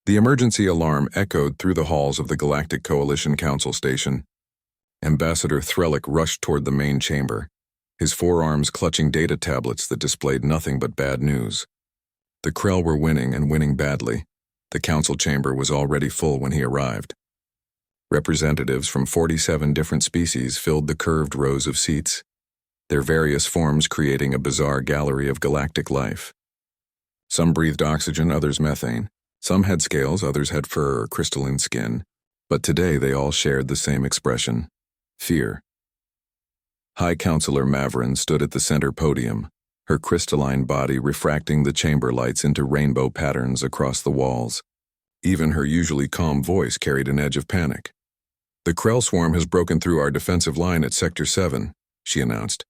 The emergency alarm echoed through the halls of the Galactic Coalition Council Station. Ambassador Threllick rushed toward the main chamber, his forearms clutching data tablets that displayed nothing but bad news. The Krell were winning and winning badly. The council chamber was already full when he arrived. Representatives from 47 different species filled the curved rows of seats, their various forms creating a bizarre gallery of galactic life. Some breathed oxygen, others methane. Some had scales, others had fur or crystalline skin. But today they all shared the same expression: fear. High Counselor Maverin stood at the center podium, her crystalline body refracting the chamber lights into rainbow patterns across the walls. Even her usually calm voice carried an edge of panic. "The Krell swarm has broken through our defensive line at Sector 7, she announced.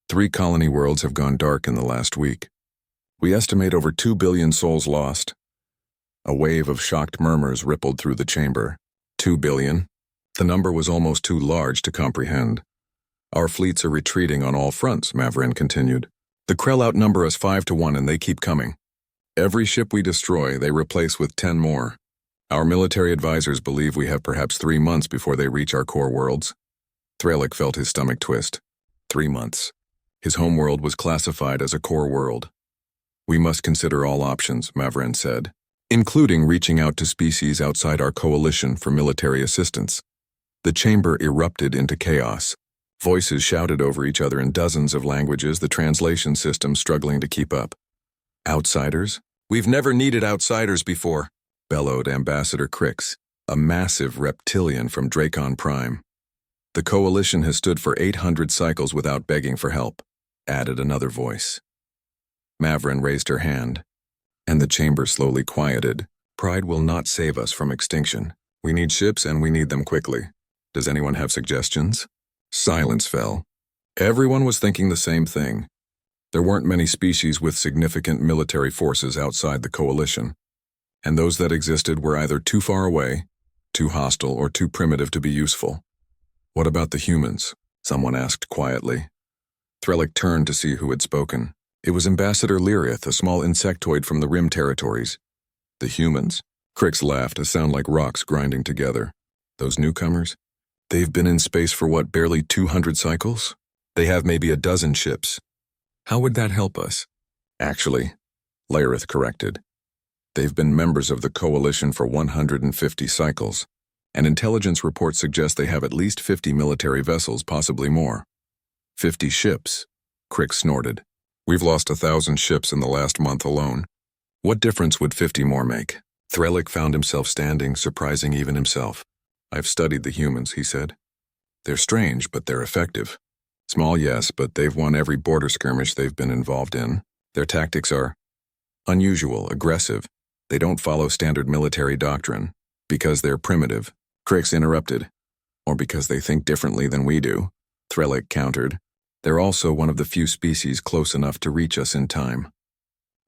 3 colony worlds have gone dark in the last week. We estimate over 2 billion souls lost." A wave of shocked murmurs rippled through the chamber. 2 billion? The number was almost too large to comprehend. "Our fleets are retreating on all fronts," Maverin continued. "The Krell outnumber us 5-1 and they keep coming. Every ship we destroy, they replace with 10 more. Our military advisors believe we have perhaps 3 months before they reach our core worlds." Threllick felt his stomach twist. 3 months. His homeworld was classified as a core world. "We must consider all options," Maverin said, "including reaching out to species outside our coalition for military assistance." The chamber erupted into chaos. Voices shouted over each other in dozens of languages, the translation system struggling to keep up. "Outsiders? We've never needed outsiders before," bellowed Ambassador Crix, a massive reptilian from Dracon Prime. "The coalition has stood for 800 cycles without begging for help," added another voice. Maverin raised her hand, and the chamber slowly quieted. "Pride will not save us from extinction. We need ships and we need them quickly. Does anyone have suggestions?" Silence fell. Everyone was thinking the same thing. There weren't many species with significant military forces outside the coalition, and those that existed were either too far away, too hostile, or too primitive to be useful. "What about the humans?" someone asked quietly. Threllick turned to see who had spoken. It was Ambassador Lyrith, a small insectoid from the Rim territories. "The humans?" Crix laughed, a sound like rocks grinding together. "Those newcomers? They've been in space for what, barely 200 cycles? They have maybe a dozen ships. How would that help us?" "Actually," Lyrith corrected, "they've been members of the coalition for 150 cycles, and intelligence reports suggest they have at least 50 military vessels, possibly more." 50 ships, Crix snorted. "We've lost 1,000 ships in the last month alone. What difference would 50 more make?" Threllick found himself standing, surprising even himself. "I've studied the humans," he said. "They're strange, but they're effective. Small, yes, but they've won every border skirmish they've been involved in. Their tactics are unusual, aggressive. They don't follow standard military doctrine. Because they're primitive," Crix interrupted. "Or because they think differently than we do," Threllick countered. "They're also one of the few species close enough to reach us in time.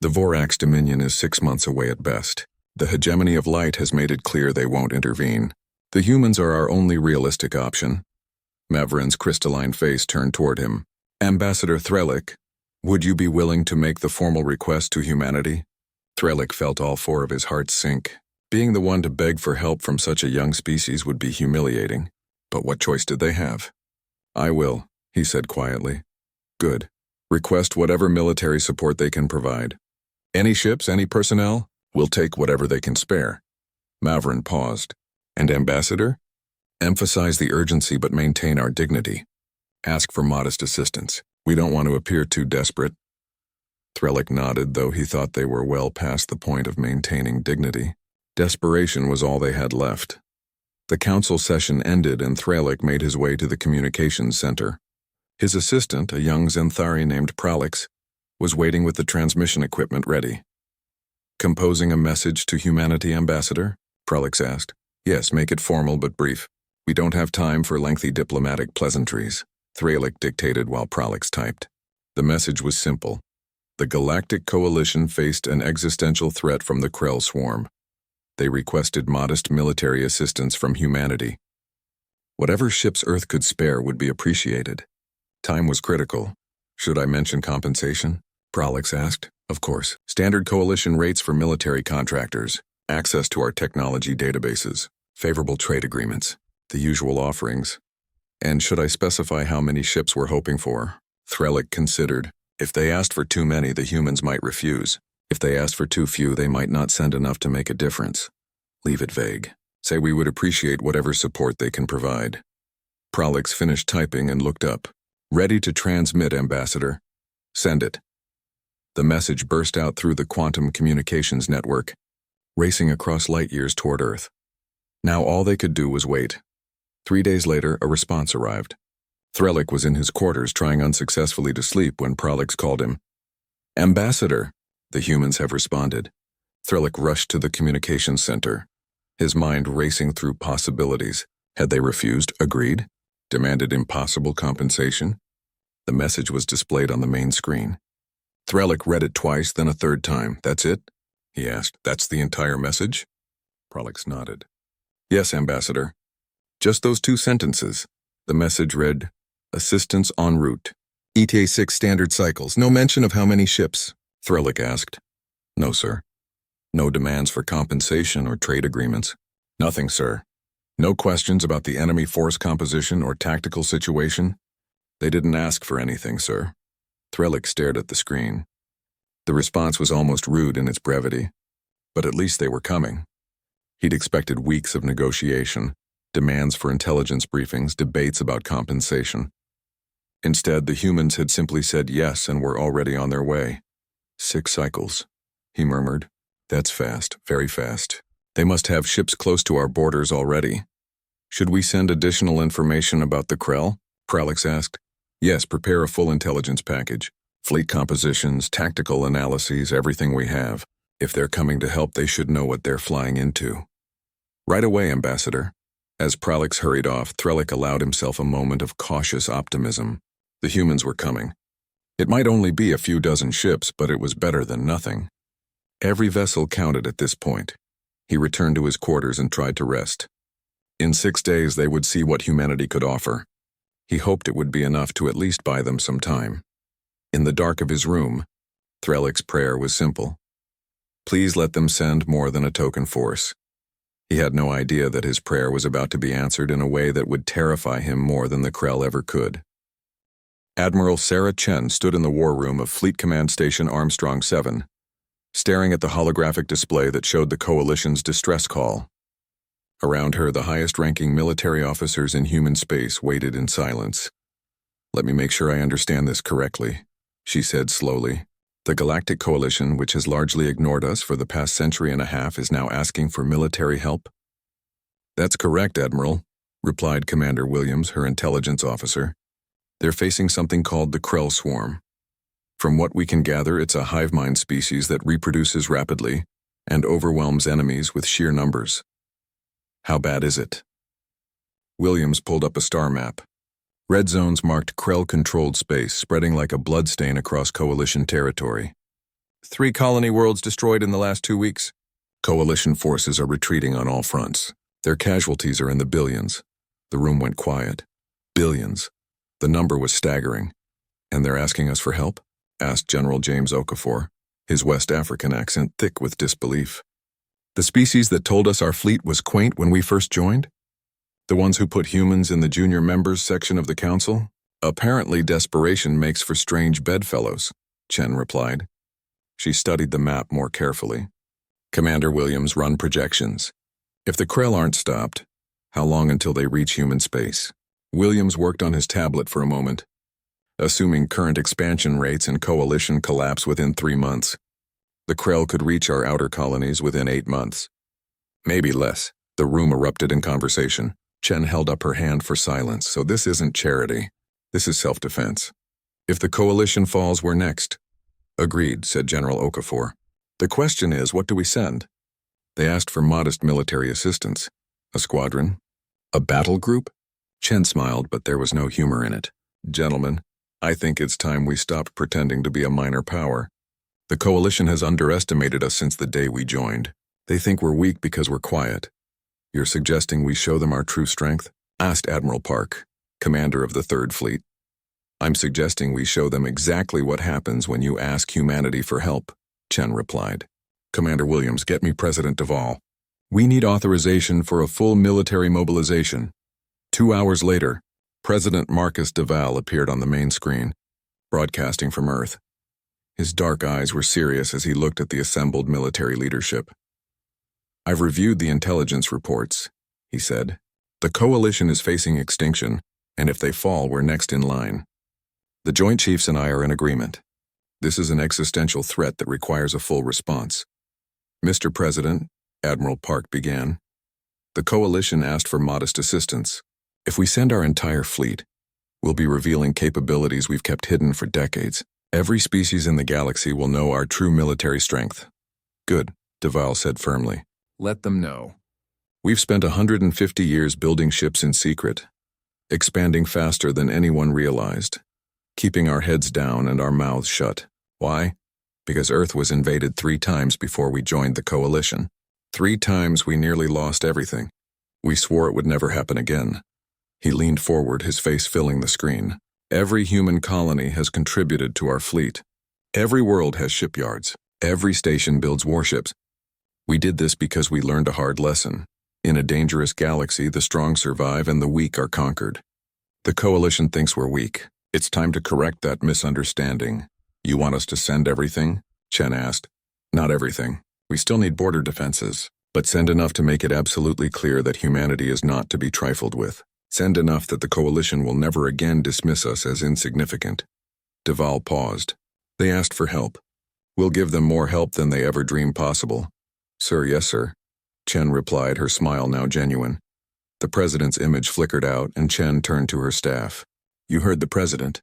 The Vorax Dominion is 6 months away at best. The hegemony of light has made it clear they won't intervene. The humans are our only realistic option." Maverin's crystalline face turned toward him. "Ambassador Threllick, would you be willing to make the formal request to humanity?" Threllick felt all 4 of his heart sink. Being the one to beg for help from such a young species would be humiliating. But what choice did they have? "I will," he said quietly. "Good. Request whatever military support they can provide. Any ships, any personnel? We'll take whatever they can spare." Maverin paused. "And Ambassador? Emphasize the urgency but maintain our dignity. Ask for modest assistance. We don't want to appear too desperate." Threllick nodded, though he thought they were well past the point of maintaining dignity. Desperation was all they had left. The council session ended and Threllick made his way to the communications center. His assistant, a young Xanthari named Prolix, was waiting with the transmission equipment ready. "Composing a message to humanity, Ambassador?" Prolix asked. "Yes, make it formal but brief. We don't have time for lengthy diplomatic pleasantries," Threllick dictated while Prolix typed. The message was simple. The Galactic Coalition faced an existential threat from the Krell swarm. They requested modest military assistance from humanity. Whatever ships Earth could spare would be appreciated. Time was critical. "Should I mention compensation?" Prolix asked. "Of course. Standard coalition rates for military contractors. access to our technology databases, favorable trade agreements, the usual offerings. And should I specify how many ships we're hoping for? Threllick considered. If they asked for too many, the humans might refuse. If they asked for too few, they might not send enough to make a difference. Leave it vague. Say we would appreciate whatever support they can provide. Prolix finished typing and looked up. Ready to transmit, Ambassador. Send it. The message burst out through the quantum communications network, racing across light years toward Earth. Now all they could do was wait. 3 days later, a response arrived. Threllick was in his quarters trying unsuccessfully to sleep when Prolix called him. Ambassador, the humans have responded. Threllick rushed to the communications center, his mind racing through possibilities. Had they refused, agreed, demanded impossible compensation? The message was displayed on the main screen. Threllick read it twice, then a third time. That's it? He asked. That's the entire message? Prolix nodded. Yes, Ambassador. Just those 2 sentences. The message read, Assistance en route. ETA 6 standard cycles. No mention of how many ships. Threllick asked. No, sir. No demands for compensation or trade agreements. Nothing, sir. No questions about the enemy force composition or tactical situation. They didn't ask for anything, sir. Threllick stared at the screen. The response was almost rude in its brevity, but at least they were coming. He'd expected weeks of negotiation, demands for intelligence briefings, debates about compensation. Instead, the humans had simply said yes and were already on their way. 6 cycles, he murmured. That's fast, very fast. They must have ships close to our borders already. Should we send additional information about the Krell? Prolix asked. Yes, prepare a full intelligence package. Fleet compositions, tactical analyses, everything we have. If they're coming to help, they should know what they're flying into. Right away, Ambassador. As Prolix hurried off, Threllick allowed himself a moment of cautious optimism. The humans were coming. It might only be a few dozen ships, but it was better than nothing. Every vessel counted at this point. He returned to his quarters and tried to rest. In 6 days, they would see what humanity could offer. He hoped it would be enough to at least buy them some time. In the dark of his room, Threllick's prayer was simple. Please let them send more than a token force. He had no idea that his prayer was about to be answered in a way that would terrify him more than the Krell ever could. Admiral Sarah Chen stood in the war room of Fleet Command Station Armstrong 7, staring at the holographic display that showed the Coalition's distress call. Around her, the highest-ranking military officers in human space waited in silence. Let me make sure I understand this correctly, she said slowly. The Galactic Coalition, which has largely ignored us for the past century and a half, is now asking for military help? That's correct, Admiral, replied Commander Williams, her intelligence officer. They're facing something called the Krell Swarm. From what we can gather, it's a hive mind species that reproduces rapidly and overwhelms enemies with sheer numbers. How bad is it? Williams pulled up a star map. Red zones marked Krell-controlled space, spreading like a bloodstain across Coalition territory. 3 colony worlds destroyed in the last 2 weeks. Coalition forces are retreating on all fronts. Their casualties are in the billions. The room went quiet. Billions. The number was staggering. And they're asking us for help? Asked General James Okafor, his West African accent thick with disbelief. The species that told us our fleet was quaint when we first joined? The ones who put humans in the junior members section of the council? Apparently desperation makes for strange bedfellows, Chen replied. She studied the map more carefully. Commander Williams, run projections. If the Krell aren't stopped, how long until they reach human space? Williams worked on his tablet for a moment. Assuming current expansion rates and Coalition collapse within 3 months, the Krell could reach our outer colonies within 8 months. Maybe less. The room erupted in conversation. Chen held up her hand for silence. So this isn't charity. This is self-defense. If the Coalition falls, we're next. Agreed, said General Okafor. The question is, what do we send? They asked for modest military assistance. A squadron? A battle group? Chen smiled, but there was no humor in it. Gentlemen, I think it's time we stopped pretending to be a minor power. The Coalition has underestimated us since the day we joined. They think we're weak because we're quiet. You're suggesting we show them our true strength? Asked Admiral Park, commander of the 3rd Fleet. I'm suggesting we show them exactly what happens when you ask humanity for help, Chen replied. Commander Williams, get me President Duvall. We need authorization for a full military mobilization. 2 hours later, President Marcus Deval appeared on the main screen, broadcasting from Earth. His dark eyes were serious as he looked at the assembled military leadership. "I've reviewed the intelligence reports," he said. "The coalition is facing extinction, and if they fall, we're next in line. The Joint Chiefs and I are in agreement. This is an existential threat that requires a full response." "Mr. President," Admiral Park began, "the coalition asked for modest assistance. If we send our entire fleet, we'll be revealing capabilities we've kept hidden for decades. Every species in the galaxy will know our true military strength." "Good," Deval said firmly. "Let them know. We've spent 150 years building ships in secret, expanding faster than anyone realized, keeping our heads down and our mouths shut. Why? Because Earth was invaded 3 times before we joined the coalition. 3 times we nearly lost everything. We swore it would never happen again." He leaned forward, his face filling the screen. "Every human colony has contributed to our fleet. Every world has shipyards. Every station builds warships. We did this because we learned a hard lesson. In a dangerous galaxy, the strong survive and the weak are conquered. The coalition thinks we're weak. It's time to correct that misunderstanding." "You want us to send everything?" Chen asked. "Not everything. We still need border defenses, but send enough to make it absolutely clear that humanity is not to be trifled with. Send enough that the coalition will never again dismiss us as insignificant." Deval paused. "They asked for help. We'll give them more help than they ever dreamed possible." "Sir, yes, sir," Chen replied, her smile now genuine. The president's image flickered out, and Chen turned to her staff. "You heard the president.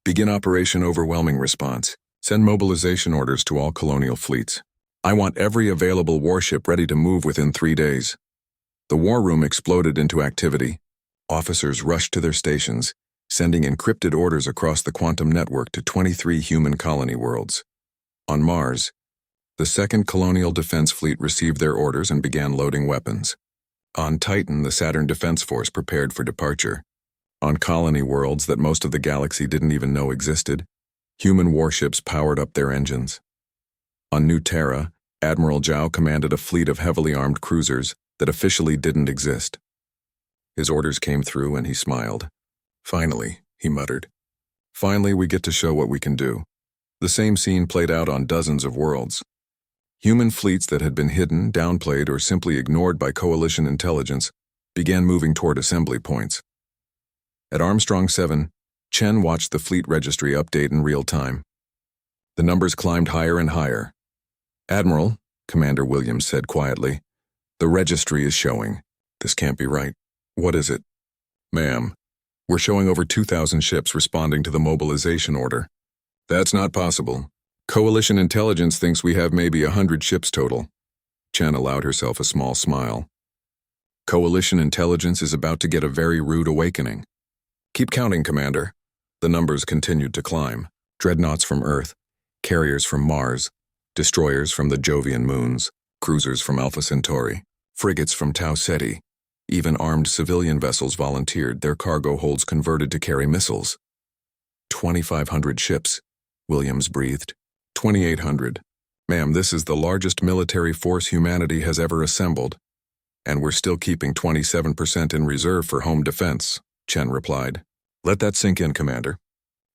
Begin Operation Overwhelming Response. Send mobilization orders to all colonial fleets. I want every available warship ready to move within 3 days." The war room exploded into activity. Officers rushed to their stations, sending encrypted orders across the quantum network to 23 human colony worlds. On Mars, the 2nd Colonial Defense Fleet received their orders and began loading weapons. On Titan, the Saturn Defense Force prepared for departure. On colony worlds that most of the galaxy didn't even know existed, human warships powered up their engines. On New Terra, Admiral Zhao commanded a fleet of heavily armed cruisers that officially didn't exist. His orders came through and he smiled. "Finally," he muttered. "Finally we get to show what we can do." The same scene played out on dozens of worlds. Human fleets that had been hidden, downplayed, or simply ignored by coalition intelligence began moving toward assembly points. At Armstrong 7, Chen watched the fleet registry update in real time. The numbers climbed higher and higher. "Admiral," Commander Williams said quietly, "the registry is showing. This can't be right." "What is it?" "Ma'am, we're showing over 2,000 ships responding to the mobilization order." "That's not possible. Coalition intelligence thinks we have maybe 100 ships total." Chen allowed herself a small smile. "Coalition intelligence is about to get a very rude awakening." "Keep counting, Commander." The numbers continued to climb. Dreadnoughts from Earth, carriers from Mars, destroyers from the Jovian moons, cruisers from Alpha Centauri, frigates from Tau Ceti. Even armed civilian vessels volunteered, their cargo holds converted to carry missiles. 2,500 ships, Williams breathed. 2,800. "Ma'am, this is the largest military force humanity has ever assembled, and we're still keeping 27% in reserve for home defense," Chen replied. "Let that sink in, Commander.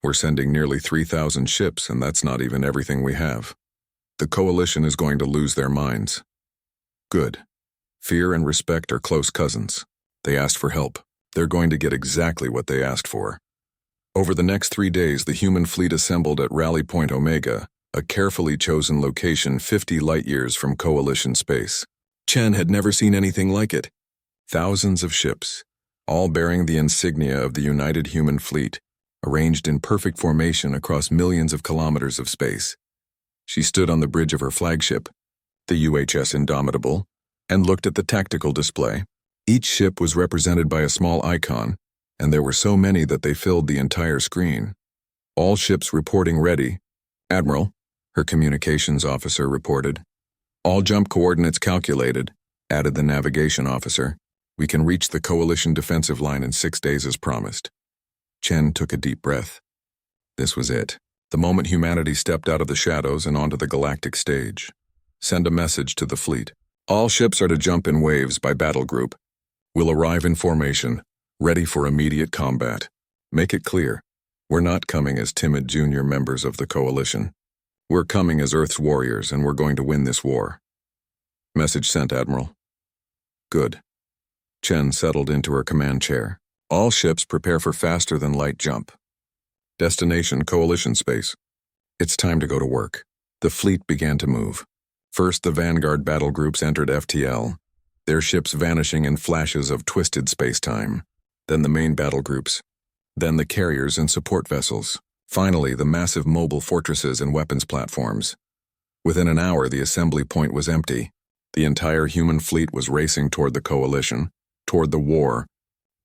We're sending nearly 3,000 ships, and that's not even everything we have. The coalition is going to lose their minds." "Good. Fear and respect are close cousins. They asked for help. They're going to get exactly what they asked for." Over the next 3 days, the human fleet assembled at Rally Point Omega, a carefully chosen location 50 light-years from coalition space. Chen had never seen anything like it. Thousands of ships, all bearing the insignia of the United Human Fleet, arranged in perfect formation across millions of kilometers of space. She stood on the bridge of her flagship, the UHS Indomitable, and looked at the tactical display. Each ship was represented by a small icon, and there were so many that they filled the entire screen. "All ships reporting ready." "Admiral," her communications officer reported. "All jump coordinates calculated," added the navigation officer. "We can reach the coalition defensive line in 6 days as promised." Chen took a deep breath. This was it. The moment humanity stepped out of the shadows and onto the galactic stage. Send a message to the fleet. All ships are to jump in waves by battle group. We'll arrive in formation, ready for immediate combat. Make it clear, we're not coming as timid junior members of the Coalition. We're coming as Earth's warriors, and we're going to win this war. Message sent, Admiral. Good. Chen settled into her command chair. All ships prepare for faster-than-light jump. Destination Coalition space. It's time to go to work. The fleet began to move. First, the Vanguard battle groups entered FTL, their ships vanishing in flashes of twisted space-time. Then the main battle groups. Then the carriers and support vessels. Finally, the massive mobile fortresses and weapons platforms. Within an hour, the assembly point was empty. The entire human fleet was racing toward the Coalition, toward the war,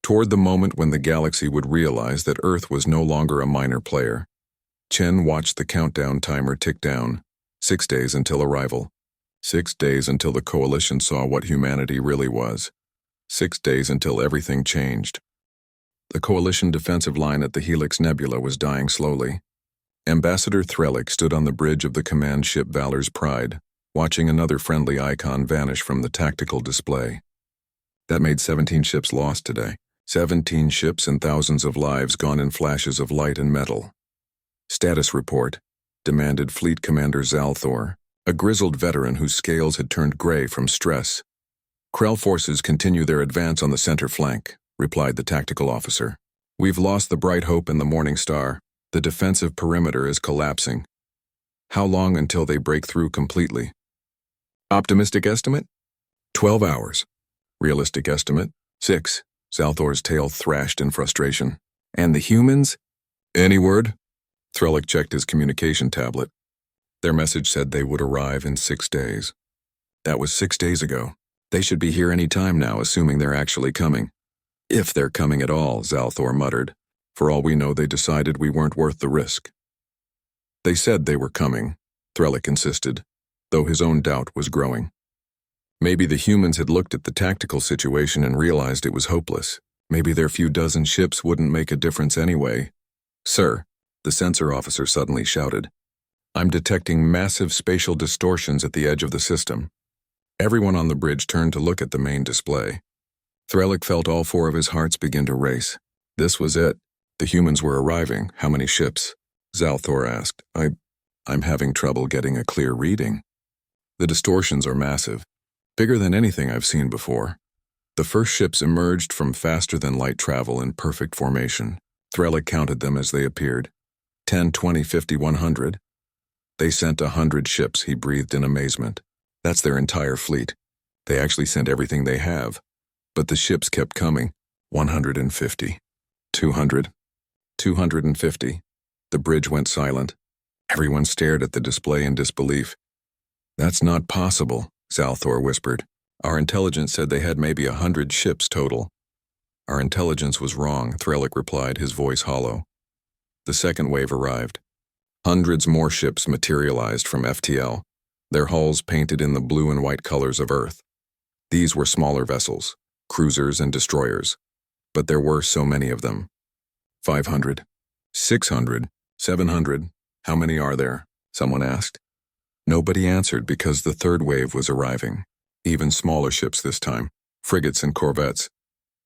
toward the moment when the galaxy would realize that Earth was no longer a minor player. Chen watched the countdown timer tick down. 6 days until arrival. 6 days until the Coalition saw what humanity really was. 6 days until everything changed. The Coalition defensive line at the Helix Nebula was dying slowly. Ambassador Threllick stood on the bridge of the command ship Valor's Pride, watching another friendly icon vanish from the tactical display. That made 17 ships lost today. 17 ships and thousands of lives gone in flashes of light and metal. Status report, demanded Fleet Commander Zalthor, a grizzled veteran whose scales had turned gray from stress. Krell forces continue their advance on the center flank, replied the tactical officer. We've lost the Bright Hope and the Morning Star. The defensive perimeter is collapsing. How long until they break through completely? Optimistic estimate? 12 hours. Realistic estimate? 6. Zalthor's tail thrashed in frustration. And the humans? Any word? Threllick checked his communication tablet. Their message said they would arrive in 6 days. That was 6 days ago. They should be here any time now, assuming they're actually coming. If they're coming at all, Zalthor muttered. For all we know, they decided we weren't worth the risk. They said they were coming, Threllick insisted, though his own doubt was growing. Maybe the humans had looked at the tactical situation and realized it was hopeless. Maybe their few dozen ships wouldn't make a difference anyway. Sir, the sensor officer suddenly shouted. I'm detecting massive spatial distortions at the edge of the system. Everyone on the bridge turned to look at the main display. Threllick felt all 4 of his hearts begin to race. This was it. The humans were arriving. How many ships? Zalthor asked. I'm having trouble getting a clear reading. The distortions are massive. Bigger than anything I've seen before. The first ships emerged from faster-than-light travel in perfect formation. Threllick counted them as they appeared. 10, 20, 50, 100. They sent 100 ships, he breathed in amazement. That's their entire fleet. They actually sent everything they have. But the ships kept coming. 150. 200. 250. The bridge went silent. Everyone stared at the display in disbelief. That's not possible, Zalthor whispered. Our intelligence said they had maybe 100 ships total. Our intelligence was wrong, Threllick replied, his voice hollow. The second wave arrived. Hundreds more ships materialized from FTL, their hulls painted in the blue and white colors of Earth. These were smaller vessels, cruisers and destroyers, but there were so many of them. 500, 600, 700. How many are there? Someone asked. Nobody answered because the third wave was arriving. Even smaller ships this time, frigates and corvettes.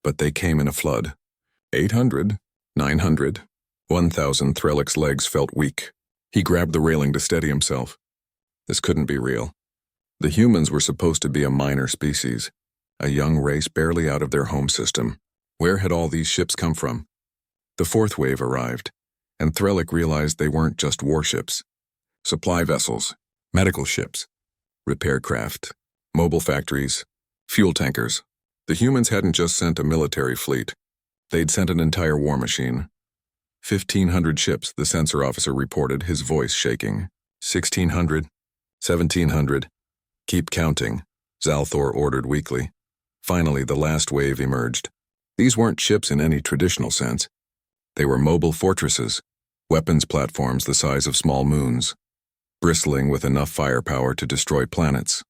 But they came in a flood. 800, 900, 1,000. Threllick's legs felt weak. He grabbed the railing to steady himself. This couldn't be real. The humans were supposed to be a minor species, a young race barely out of their home system. Where had all these ships come from? The fourth wave arrived, and Threllick realized they weren't just warships. Supply vessels, medical ships, repair craft, mobile factories, fuel tankers. The humans hadn't just sent a military fleet. They'd sent an entire war machine. 1,500 ships, the sensor officer reported, his voice shaking. 1,600, 1,700. Keep counting, Zalthor ordered weakly. Finally, the last wave emerged. These weren't ships in any traditional sense. They were mobile fortresses, weapons platforms the size of small moons, bristling with enough firepower to destroy planets.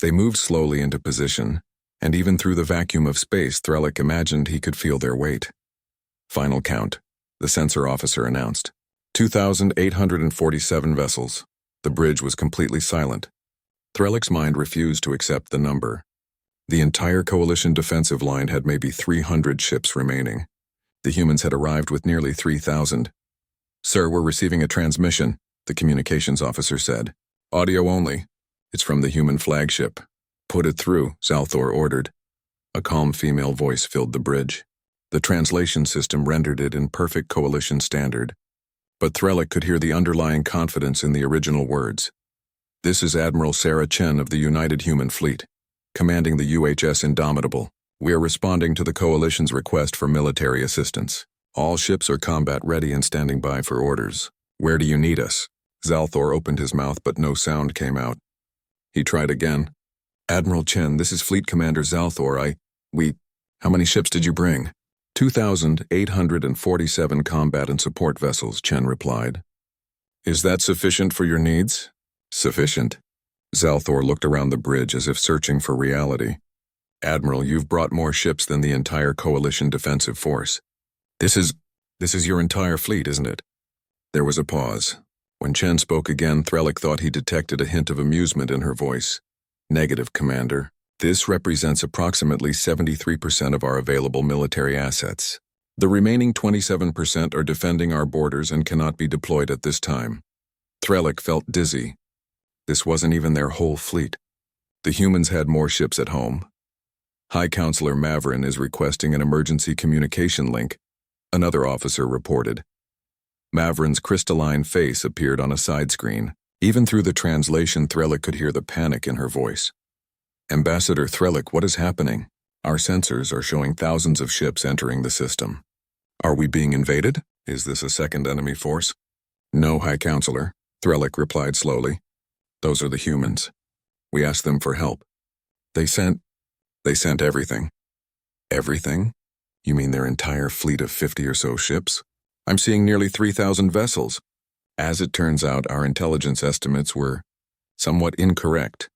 They moved slowly into position, and even through the vacuum of space, Threllick imagined he could feel their weight. Final count, the sensor officer announced. 2,847 vessels. The bridge was completely silent. Threlik's mind refused to accept the number. The entire coalition defensive line had maybe 300 ships remaining. The humans had arrived with nearly 3,000. "Sir, we're receiving a transmission," the communications officer said. "Audio only. It's from the human flagship." "Put it through," Zalthor ordered. A calm female voice filled the bridge. The translation system rendered it in perfect coalition standard. But Threlik could hear the underlying confidence in the original words. "This is Admiral Sarah Chen of the United Human Fleet, commanding the UHS Indomitable. We are responding to the Coalition's request for military assistance. All ships are combat ready and standing by for orders. Where do you need us?" Zalthor opened his mouth but no sound came out. He tried again. "Admiral Chen, this is Fleet Commander Zalthor. How many ships did you bring?" 2,847 combat and support vessels, Chen replied. "Is that sufficient for your needs?" "Sufficient?" Zalthor looked around the bridge as if searching for reality. "Admiral, you've brought more ships than the entire Coalition defensive force. This is your entire fleet, isn't it?" There was a pause. When Chen spoke again, Threlik thought he detected a hint of amusement in her voice. "Negative, Commander. This represents approximately 73% of our available military assets. The remaining 27% are defending our borders and cannot be deployed at this time." Threlik felt dizzy. This wasn't even their whole fleet. The humans had more ships at home. "High Counselor Mavrin is requesting an emergency communication link," another officer reported. Mavrin's crystalline face appeared on a side screen. Even through the translation, Threlik could hear the panic in her voice. "Ambassador Threlik, what is happening? Our sensors are showing thousands of ships entering the system. Are we being invaded? Is this a second enemy force?" "No, High Counselor," Threlik replied slowly. "Those are the humans. We asked them for help. They sent everything." "Everything? You mean their entire fleet of 50 or so ships? I'm seeing nearly 3,000 vessels." "As it turns out, our intelligence estimates were somewhat incorrect."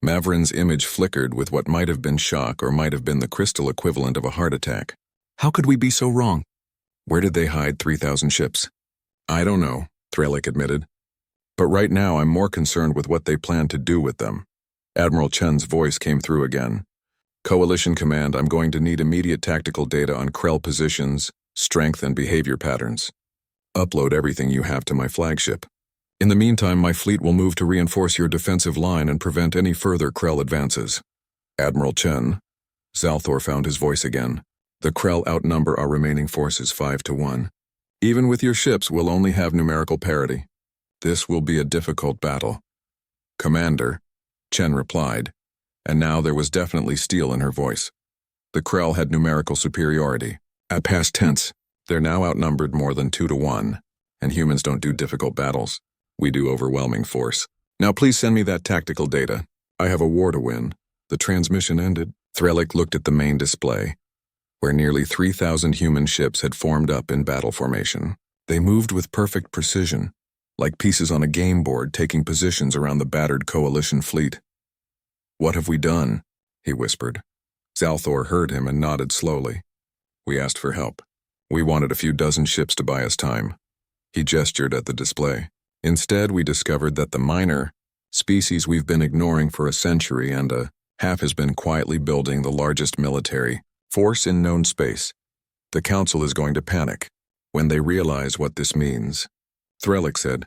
Mavrin's image flickered with what might have been shock or might have been the crystal equivalent of a heart attack. "How could we be so wrong? Where did they hide 3,000 ships?" "I don't know," Threlik admitted. "But right now I'm more concerned with what they plan to do with them." Admiral Chen's voice came through again. "Coalition Command, I'm going to need immediate tactical data on Krell positions, strength, and behavior patterns. Upload everything you have to my flagship. In the meantime, my fleet will move to reinforce your defensive line and prevent any further Krell advances." "Admiral Chen," Zalthor found his voice again. "The Krell outnumber our remaining forces 5-1. Even with your ships, we'll only have numerical parity. This will be a difficult battle." "Commander," Chen replied, and now there was definitely steel in her voice. "The Krell had numerical superiority. At past tense, they're now outnumbered more than 2-1, and humans don't do difficult battles. We do overwhelming force. Now please send me that tactical data. I have a war to win." The transmission ended. Threlik looked at the main display, where nearly 3,000 human ships had formed up in battle formation. They moved with perfect precision, like pieces on a game board taking positions around the battered Coalition fleet. "What have we done?" he whispered. Zalthor heard him and nodded slowly. "We asked for help. We wanted a few dozen ships to buy us time." He gestured at the display. "Instead, we discovered that the minor species we've been ignoring for a century and a half has been quietly building the largest military force in known space. The Council is going to panic when they realize what this means." Threlik said.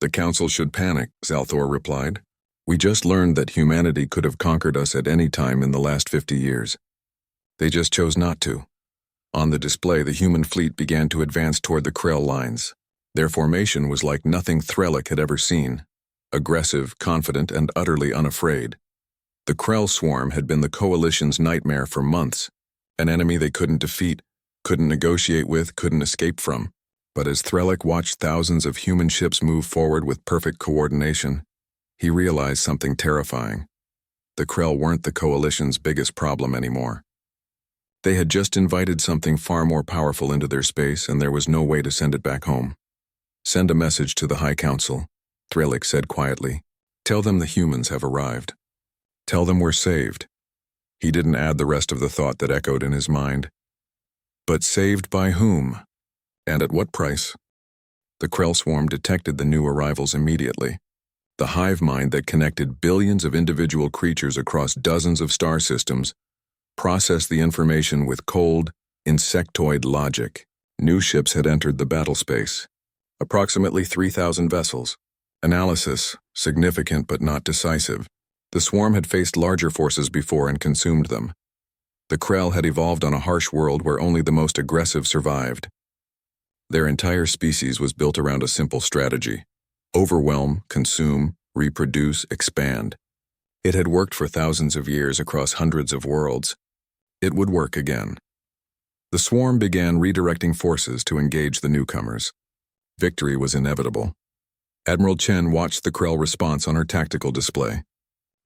"The Council should panic," Zalthor replied. "We just learned that humanity could have conquered us at any time in the last 50 years. They just chose not to." On the display, the human fleet began to advance toward the Krell lines. Their formation was like nothing Threlik had ever seen. Aggressive, confident, and utterly unafraid. The Krell swarm had been the Coalition's nightmare for months, an enemy they couldn't defeat, couldn't negotiate with, couldn't escape from. But as Threlik watched thousands of human ships move forward with perfect coordination, he realized something terrifying. The Krell weren't the Coalition's biggest problem anymore. They had just invited something far more powerful into their space, and there was no way to send it back home. "Send a message to the High Council," Threlik said quietly. "Tell them the humans have arrived. Tell them we're saved." He didn't add the rest of the thought that echoed in his mind. But saved by whom? And at what price? The Krell swarm detected the new arrivals immediately. The hive mind that connected billions of individual creatures across dozens of star systems processed the information with cold, insectoid logic. New ships had entered the battle space. Approximately 3,000 vessels. Analysis, significant but not decisive. The swarm had faced larger forces before and consumed them. The Krell had evolved on a harsh world where only the most aggressive survived. Their entire species was built around a simple strategy: overwhelm, consume, reproduce, expand. It had worked for thousands of years across hundreds of worlds. It would work again. The swarm began redirecting forces to engage the newcomers. Victory was inevitable. Admiral Chen watched the Krell response on her tactical display.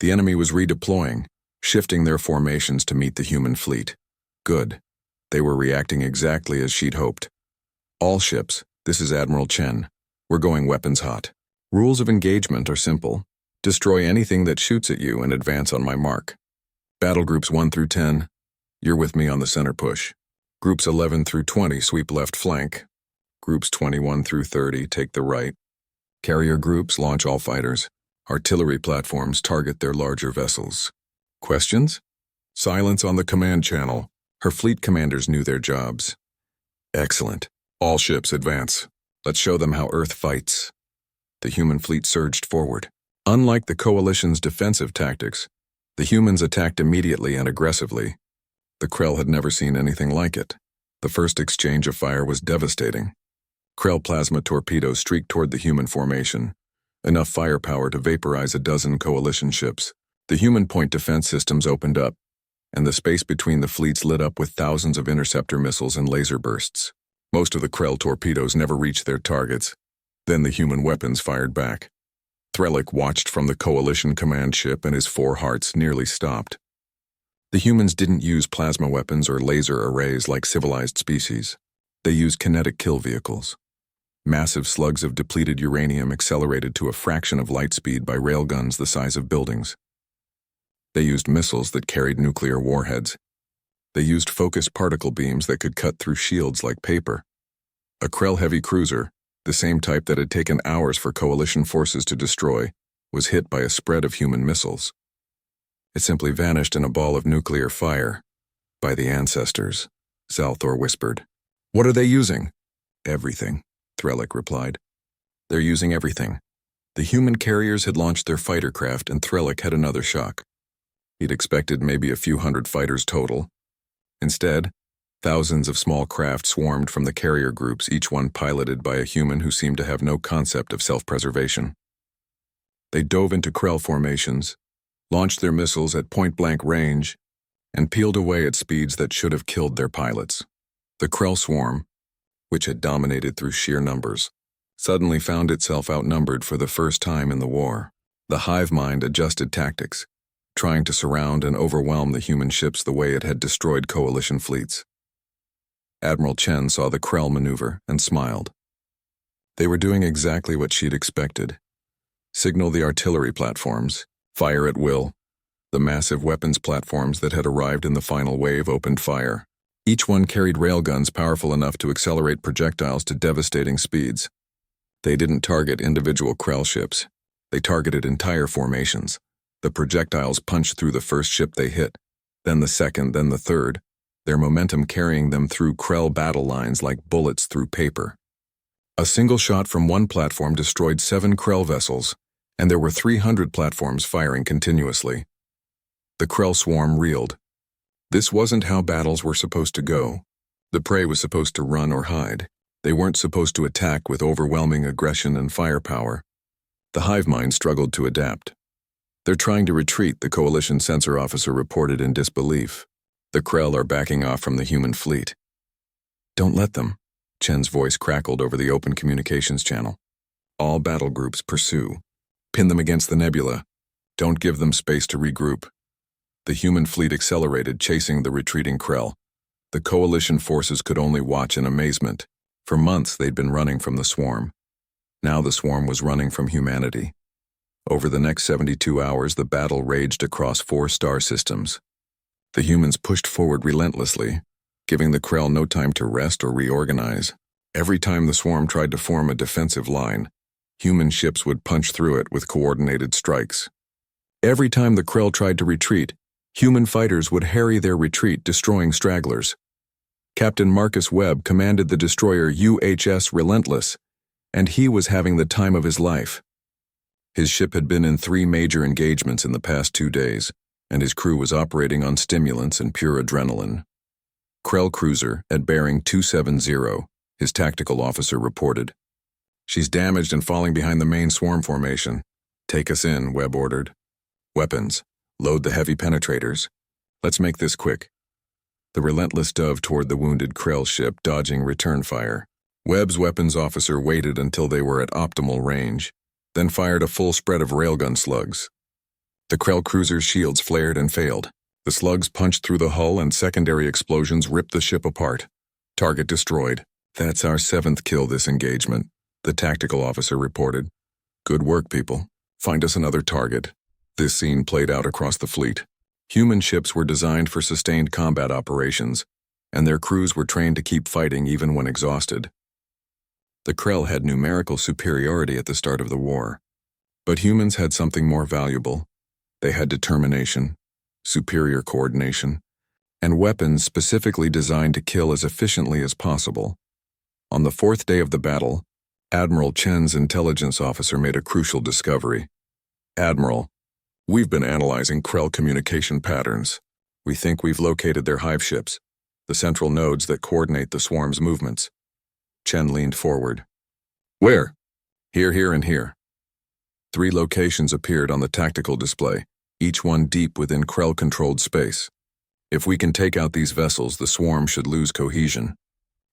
The enemy was redeploying, shifting their formations to meet the human fleet. Good. They were reacting exactly as she'd hoped. All ships, this is Admiral Chen. We're going weapons hot. Rules of engagement are simple. Destroy anything that shoots at you and advance on my mark. Battle groups 1 through 10, you're with me on the center push. Groups 11 through 20 sweep left flank. Groups 21 through 30 take the right. Carrier groups launch all fighters. Artillery platforms target their larger vessels. Questions? Silence on the command channel. Her fleet commanders knew their jobs. Excellent. All ships advance. Let's show them how Earth fights. The human fleet surged forward. Unlike the Coalition's defensive tactics, the humans attacked immediately and aggressively. The Krell had never seen anything like it. The first exchange of fire was devastating. Krell plasma torpedoes streaked toward the human formation, enough firepower to vaporize a dozen Coalition ships. The human point defense systems opened up, and the space between the fleets lit up with thousands of interceptor missiles and laser bursts. Most of the Krell torpedoes never reached their targets. Then the human weapons fired back. Threllick watched from the Coalition command ship, and his 4 hearts nearly stopped. The humans didn't use plasma weapons or laser arrays like civilized species. They used kinetic kill vehicles. Massive slugs of depleted uranium accelerated to a fraction of light speed by railguns the size of buildings. They used missiles that carried nuclear warheads. They used focused particle beams that could cut through shields like paper. A Krell heavy cruiser, the same type that had taken hours for Coalition forces to destroy, was hit by a spread of human missiles. It simply vanished in a ball of nuclear fire. By the ancestors, Zalthor whispered. What are they using? Everything, Threllick replied. They're using everything. The human carriers had launched their fighter craft, and Threllick had another shock. He'd expected maybe a few hundred fighters total. Instead, thousands of small craft swarmed from the carrier groups, each one piloted by a human who seemed to have no concept of self-preservation. They dove into Krell formations, launched their missiles at point-blank range, and peeled away at speeds that should have killed their pilots. The Krell swarm, which had dominated through sheer numbers, suddenly found itself outnumbered for the first time in the war. The hive mind adjusted tactics, trying to surround and overwhelm the human ships the way it had destroyed Coalition fleets. Admiral Chen saw the Krell maneuver and smiled. They were doing exactly what she'd expected. Signal the artillery platforms, fire at will. The massive weapons platforms that had arrived in the final wave opened fire. Each one carried railguns powerful enough to accelerate projectiles to devastating speeds. They didn't target individual Krell ships. They targeted entire formations. The projectiles punched through the first ship they hit, then the second, then the third, their momentum carrying them through Krell battle lines like bullets through paper. A single shot from one platform destroyed 7 Krell vessels, and there were 300 platforms firing continuously. The Krell swarm reeled. This wasn't how battles were supposed to go. The prey was supposed to run or hide. They weren't supposed to attack with overwhelming aggression and firepower. The hive mind struggled to adapt. They're trying to retreat, the Coalition sensor officer reported in disbelief. The Krell are backing off from the human fleet. Don't let them, Chen's voice crackled over the open communications channel. All battle groups pursue. Pin them against the nebula. Don't give them space to regroup. The human fleet accelerated, chasing the retreating Krell. The Coalition forces could only watch in amazement. For months they'd been running from the swarm. Now the swarm was running from humanity. Over the next 72 hours, the battle raged across 4 star systems. The humans pushed forward relentlessly, giving the Krell no time to rest or reorganize. Every time the swarm tried to form a defensive line, Human ships would punch through it with coordinated strikes. Every time the Krell tried to retreat, human fighters would harry their retreat, destroying stragglers. Captain Marcus Webb commanded the destroyer UHS Relentless, and he was having the time of his life. His ship had been in 3 major engagements in the past 2 days, and his crew was operating on stimulants and pure adrenaline. Krell cruiser at bearing 270, his tactical officer reported. "She's damaged and falling behind the main swarm formation. Take us in," Webb ordered. "Weapons. Load the heavy penetrators. Let's make this quick." The Relentless dove toward the wounded Krell ship, dodging return fire. Webb's weapons officer waited until they were at optimal range, then fired a full spread of railgun slugs. The Krell cruiser's shields flared and failed. The slugs punched through the hull and secondary explosions ripped the ship apart. Target destroyed. "That's our 7th kill this engagement," the tactical officer reported. "Good work, people. Find us another target." This scene played out across the fleet. Human ships were designed for sustained combat operations, and their crews were trained to keep fighting even when exhausted. The Krell had numerical superiority at the start of the war, but humans had something more valuable. They had determination, superior coordination, and weapons specifically designed to kill as efficiently as possible. On the 4th day of the battle, Admiral Chen's intelligence officer made a crucial discovery. "Admiral, we've been analyzing Krell communication patterns. We think we've located their hive ships, the central nodes that coordinate the swarm's movements." Chen leaned forward. "Where?" "Here, here, and here." 3 locations appeared on the tactical display, each one deep within Krell-controlled space. If we can take out these vessels, the swarm should lose cohesion.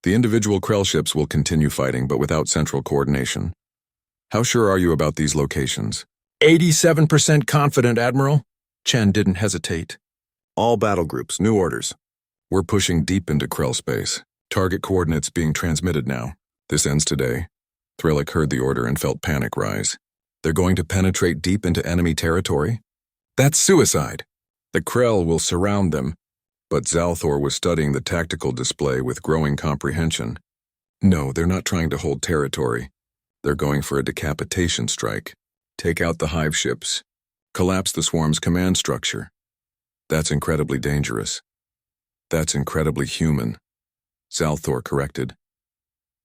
The individual Krell ships will continue fighting, but without central coordination. How sure are you about these locations? 87% confident, Admiral." Chen didn't hesitate. "All battle groups, new orders. We're pushing deep into Krell space. Target coordinates being transmitted now. This ends today." Threllick heard the order and felt panic rise. "They're going to penetrate deep into enemy territory? That's suicide. The Krell will surround them." But Zalthor was studying the tactical display with growing comprehension. "No, they're not trying to hold territory. They're going for a decapitation strike. Take out the hive ships. Collapse the swarm's command structure. That's incredibly dangerous. That's incredibly human," Zalthor corrected.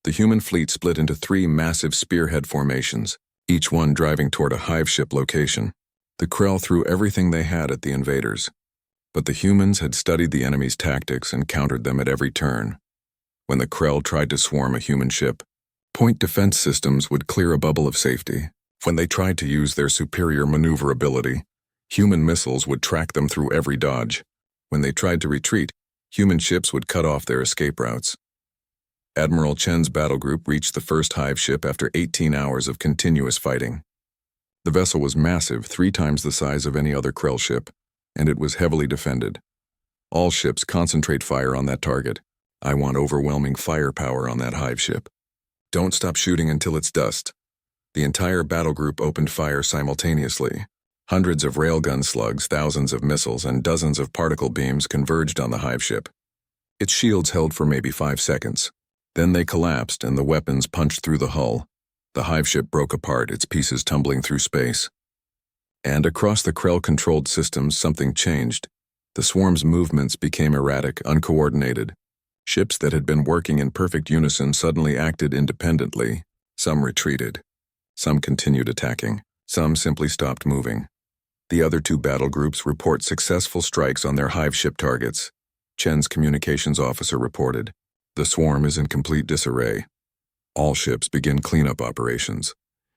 The human fleet split into 3 massive spearhead formations, each one driving toward a hive ship location. The Krell threw everything they had at the invaders, but the humans had studied the enemy's tactics and countered them at every turn. When the Krell tried to swarm a human ship, point defense systems would clear a bubble of safety. When they tried to use their superior maneuverability, human missiles would track them through every dodge. When they tried to retreat, human ships would cut off their escape routes. Admiral Chen's battle group reached the first hive ship after 18 hours of continuous fighting. The vessel was massive, 3 times the size of any other Krell ship, and it was heavily defended. "All ships concentrate fire on that target. I want overwhelming firepower on that hive ship. Don't stop shooting until it's dust." The entire battle group opened fire simultaneously. Hundreds of railgun slugs, thousands of missiles, and dozens of particle beams converged on the hive ship. Its shields held for maybe 5 seconds. Then they collapsed and the weapons punched through the hull. The hive ship broke apart, its pieces tumbling through space. And across the Krell-controlled systems, something changed. The swarm's movements became erratic, uncoordinated. Ships that had been working in perfect unison suddenly acted independently. Some retreated. Some continued attacking. Some simply stopped moving. The other 2 battle groups report successful strikes on their hive ship targets. Chen's communications officer reported. "The swarm is in complete disarray. All ships begin cleanup operations.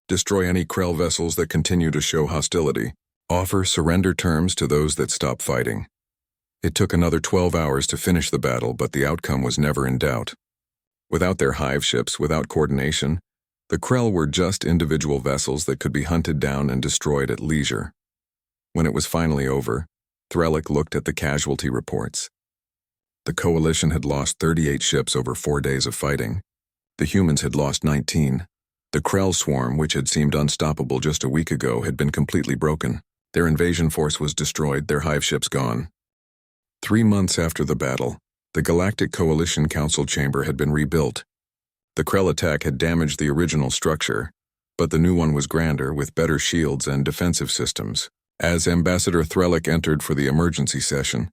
Destroy any Krell vessels that continue to show hostility. Offer surrender terms to those that stop fighting." It took another 12 hours to finish the battle, but the outcome was never in doubt. Without their hive ships, without coordination, the Krell were just individual vessels that could be hunted down and destroyed at leisure. When it was finally over, Threllick looked at the casualty reports. The Coalition had lost 38 ships over 4 days of fighting. The humans had lost 19. The Krell swarm, which had seemed unstoppable just a week ago, had been completely broken. Their invasion force was destroyed, their hive ships gone. 3 months after the battle, the Galactic Coalition Council chamber had been rebuilt. The Krell attack had damaged the original structure, but the new one was grander with better shields and defensive systems. As Ambassador Threllick entered for the emergency session,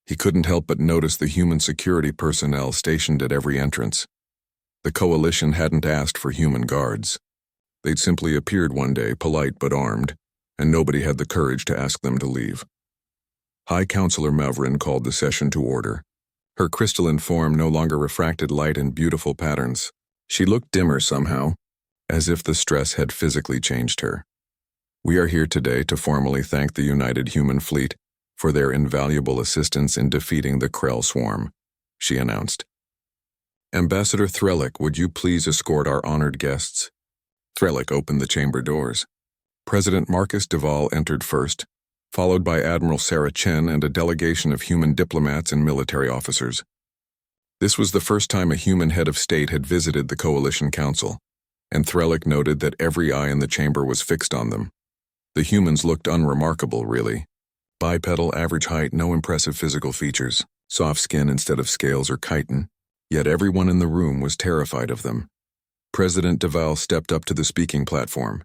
he couldn't help but notice the human security personnel stationed at every entrance. The Coalition hadn't asked for human guards. They'd simply appeared one day, polite but armed, and nobody had the courage to ask them to leave. High Counselor Mavrin called the session to order. Her crystalline form no longer refracted light in beautiful patterns. She looked dimmer somehow, as if the stress had physically changed her. We are here today to formally thank the United Human Fleet for their invaluable assistance in defeating the Krell swarm, she announced. Ambassador Threllick, would you please escort our honored guests? Threllick opened the chamber doors. President Marcus Duval entered first, followed by Admiral Sarah Chen and a delegation of human diplomats and military officers. This was the first time a human head of state had visited the Coalition Council, and Threllick noted that every eye in the chamber was fixed on them. The humans looked unremarkable, really. Bipedal, average height, no impressive physical features, soft skin instead of scales or chitin, yet everyone in the room was terrified of them. President Duval stepped up to the speaking platform.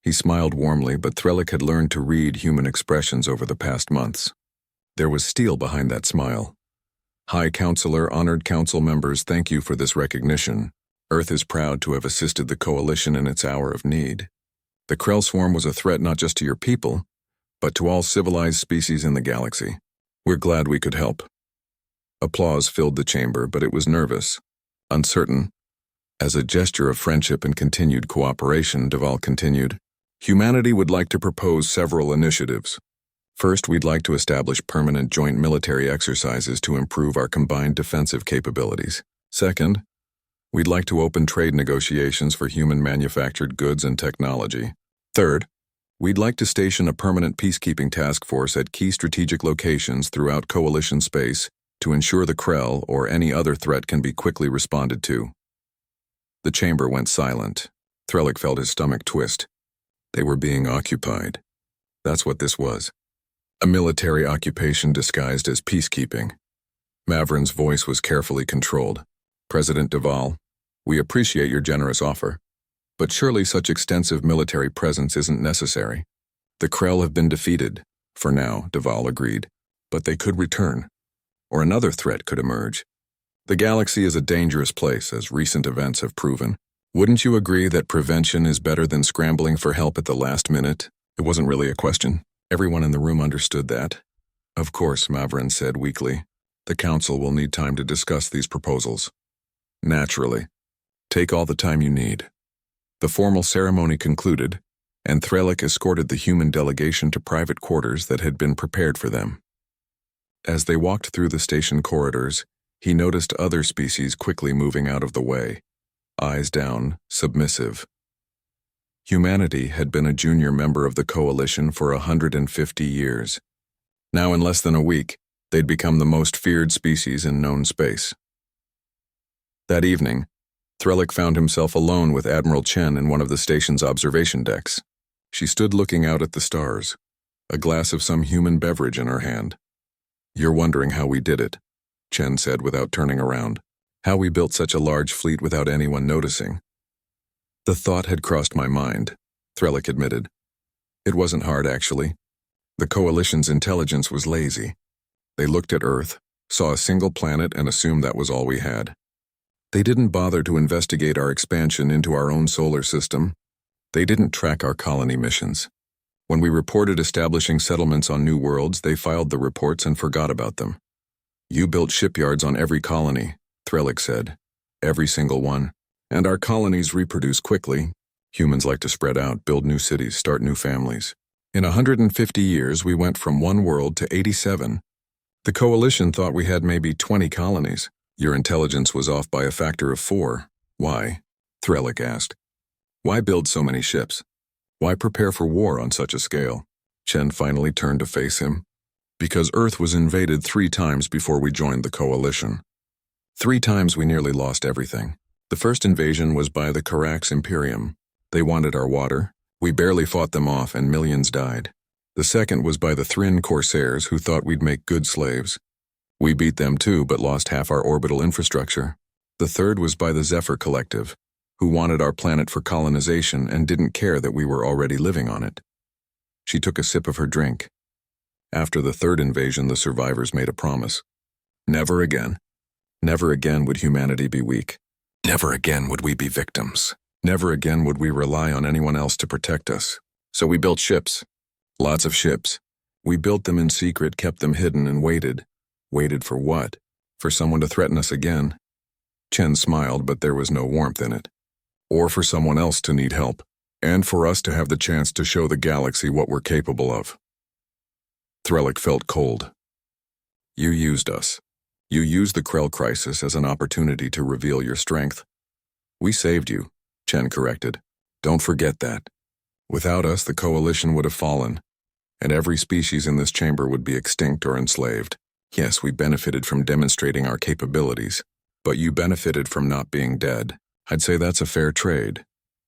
He smiled warmly, but Threllick had learned to read human expressions over the past months. There was steel behind that smile. High Counselor, honored council members, thank you for this recognition. Earth is proud to have assisted the Coalition in its hour of need. The Krell swarm was a threat not just to your people, but to all civilized species in the galaxy. We're glad we could help. Applause filled the chamber, but it was nervous, uncertain. As a gesture of friendship and continued cooperation, Duval continued, humanity would like to propose several initiatives. First, we'd like to establish permanent joint military exercises to improve our combined defensive capabilities. Second, we'd like to open trade negotiations for human-manufactured goods and technology. Third, we'd like to station a permanent peacekeeping task force at key strategic locations throughout Coalition space to ensure the Krell or any other threat can be quickly responded to. The chamber went silent. Threllick felt his stomach twist. They were being occupied. That's what this was. A military occupation disguised as peacekeeping. Mavrin's voice was carefully controlled. President Duval, we appreciate your generous offer, but surely such extensive military presence isn't necessary. The Krell have been defeated, for now, Duval agreed, but they could return, or another threat could emerge. The galaxy is a dangerous place, as recent events have proven. Wouldn't you agree that prevention is better than scrambling for help at the last minute? It wasn't really a question. Everyone in the room understood that. Of course, Mavrin said weakly. The council will need time to discuss these proposals. Naturally. Take all the time you need. The formal ceremony concluded, and Threllick escorted the human delegation to private quarters that had been prepared for them. As they walked through the station corridors, he noticed other species quickly moving out of the way, eyes down, submissive. Humanity had been a junior member of the Coalition for 150 years. Now, in less than a week, they'd become the most feared species in known space. That evening, Threllick found himself alone with Admiral Chen in one of the station's observation decks. She stood looking out at the stars, a glass of some human beverage in her hand. You're wondering how we did it, Chen said without turning around. How we built such a large fleet without anyone noticing. The thought had crossed my mind, Threllick admitted. It wasn't hard, actually. The Coalition's intelligence was lazy. They looked at Earth, saw a single planet, and assumed that was all we had. They didn't bother to investigate our expansion into our own solar system. They didn't track our colony missions. When we reported establishing settlements on new worlds, they filed the reports and forgot about them. You built shipyards on every colony, Threllick said. Every single one. And our colonies reproduce quickly. Humans like to spread out, build new cities, start new families. In 150 years, we went from one world to 87. The Coalition thought we had maybe 20 colonies. Your intelligence was off by a factor of 4. Why? Threllick asked. Why build so many ships? Why prepare for war on such a scale? Chen finally turned to face him. Because Earth was invaded 3 times before we joined the Coalition. 3 times we nearly lost everything. The first invasion was by the Karax Imperium. They wanted our water. We barely fought them off and millions died. The second was by the Thrin Corsairs who thought we'd make good slaves. We beat them too, but lost half our orbital infrastructure. The third was by the Zephyr Collective, who wanted our planet for colonization and didn't care that we were already living on it. She took a sip of her drink. After the third invasion, the survivors made a promise. Never again. Never again would humanity be weak. Never again would we be victims. Never again would we rely on anyone else to protect us. So we built ships. Lots of ships. We built them in secret, kept them hidden, and waited. Waited for what? For someone to threaten us again? Chen smiled, but there was no warmth in it. Or for someone else to need help. And for us to have the chance to show the galaxy what we're capable of. Threllick felt cold. You used us. You used the Krell crisis as an opportunity to reveal your strength. We saved you, Chen corrected. Don't forget that. Without us, the coalition would have fallen, and every species in this chamber would be extinct or enslaved. Yes, we benefited from demonstrating our capabilities, but you benefited from not being dead. I'd say that's a fair trade.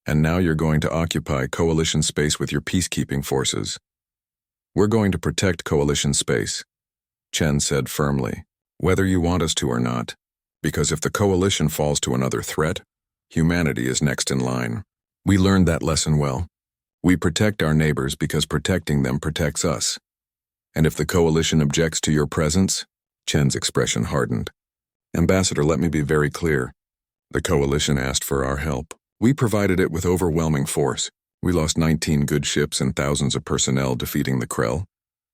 And now you're going to occupy coalition space with your peacekeeping forces. We're going to protect coalition space, Chen said firmly, whether you want us to or not, because if the coalition falls to another threat, humanity is next in line. We learned that lesson well. We protect our neighbors because protecting them protects us. And if the coalition objects to your presence, Chen's expression hardened. Ambassador, let me be very clear. The coalition asked for our help. We provided it with overwhelming force. We lost 19 good ships and thousands of personnel defeating the Krell.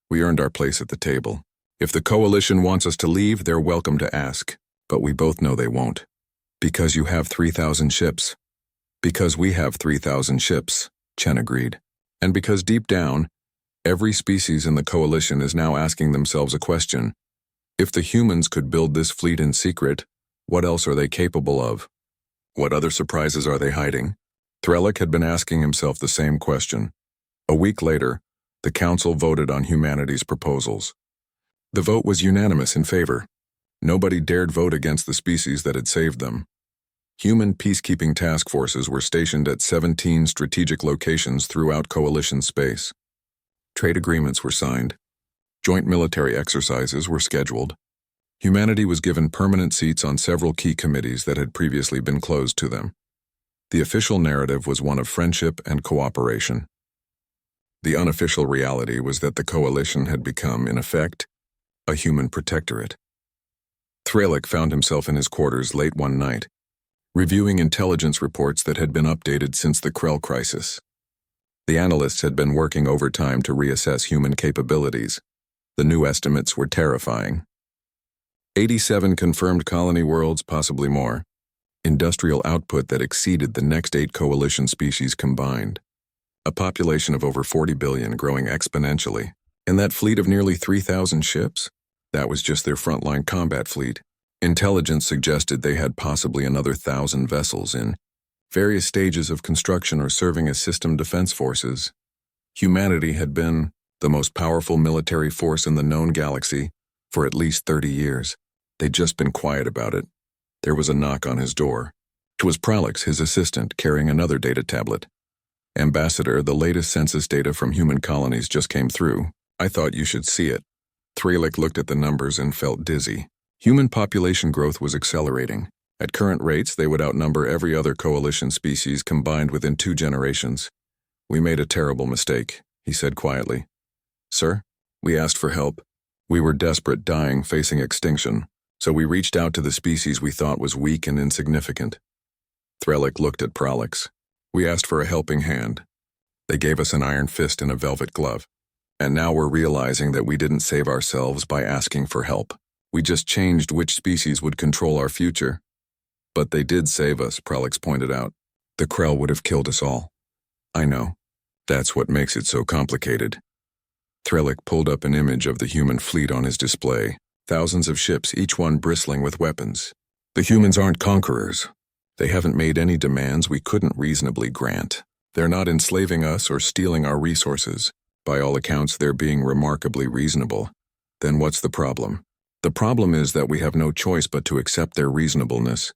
We earned our place at the table. If the coalition wants us to leave, they're welcome to ask. But we both know they won't. Because you have 3,000 ships. Because we have 3,000 ships, Chen agreed. And because deep down, every species in the coalition is now asking themselves a question. If the humans could build this fleet in secret, what else are they capable of? What other surprises are they hiding? Threllick had been asking himself the same question. A week later, the council voted on humanity's proposals. The vote was unanimous in favor. Nobody dared vote against the species that had saved them. Human peacekeeping task forces were stationed at 17 strategic locations throughout coalition space. Trade agreements were signed. Joint military exercises were scheduled. Humanity was given permanent seats on several key committees that had previously been closed to them. The official narrative was one of friendship and cooperation. The unofficial reality was that the coalition had become, in effect, a human protectorate. Threllick found himself in his quarters late one night, reviewing intelligence reports that had been updated since the Krell crisis. The analysts had been working overtime to reassess human capabilities. The new estimates were terrifying. 87 confirmed colony worlds, possibly more. Industrial output that exceeded the next 8 coalition species combined. A population of over 40 billion growing exponentially. And that fleet of nearly 3,000 ships? That was just their frontline combat fleet. Intelligence suggested they had possibly another 1,000 vessels in various stages of construction or serving as system defense forces. Humanity had been the most powerful military force in the known galaxy for at least 30 years. They'd just been quiet about it. There was a knock on his door. It was Prolix, his assistant, carrying another data tablet. Ambassador, the latest census data from human colonies just came through. I thought you should see it. Threllick looked at the numbers and felt dizzy. Human population growth was accelerating. At current rates, they would outnumber every other coalition species combined within 2 generations. We made a terrible mistake, he said quietly. Sir, we asked for help. We were desperate, dying, facing extinction. So we reached out to the species we thought was weak and insignificant. Threllick looked at Prolix. We asked for a helping hand. They gave us an iron fist and a velvet glove. And now we're realizing that we didn't save ourselves by asking for help. We just changed which species would control our future. But they did save us, Prolix pointed out. The Krell would have killed us all. I know. That's what makes it so complicated. Threllick pulled up an image of the human fleet on his display. Thousands of ships, each one bristling with weapons. The humans aren't conquerors. They haven't made any demands we couldn't reasonably grant. They're not enslaving us or stealing our resources. By all accounts, they're being remarkably reasonable. Then what's the problem? The problem is that we have no choice but to accept their reasonableness.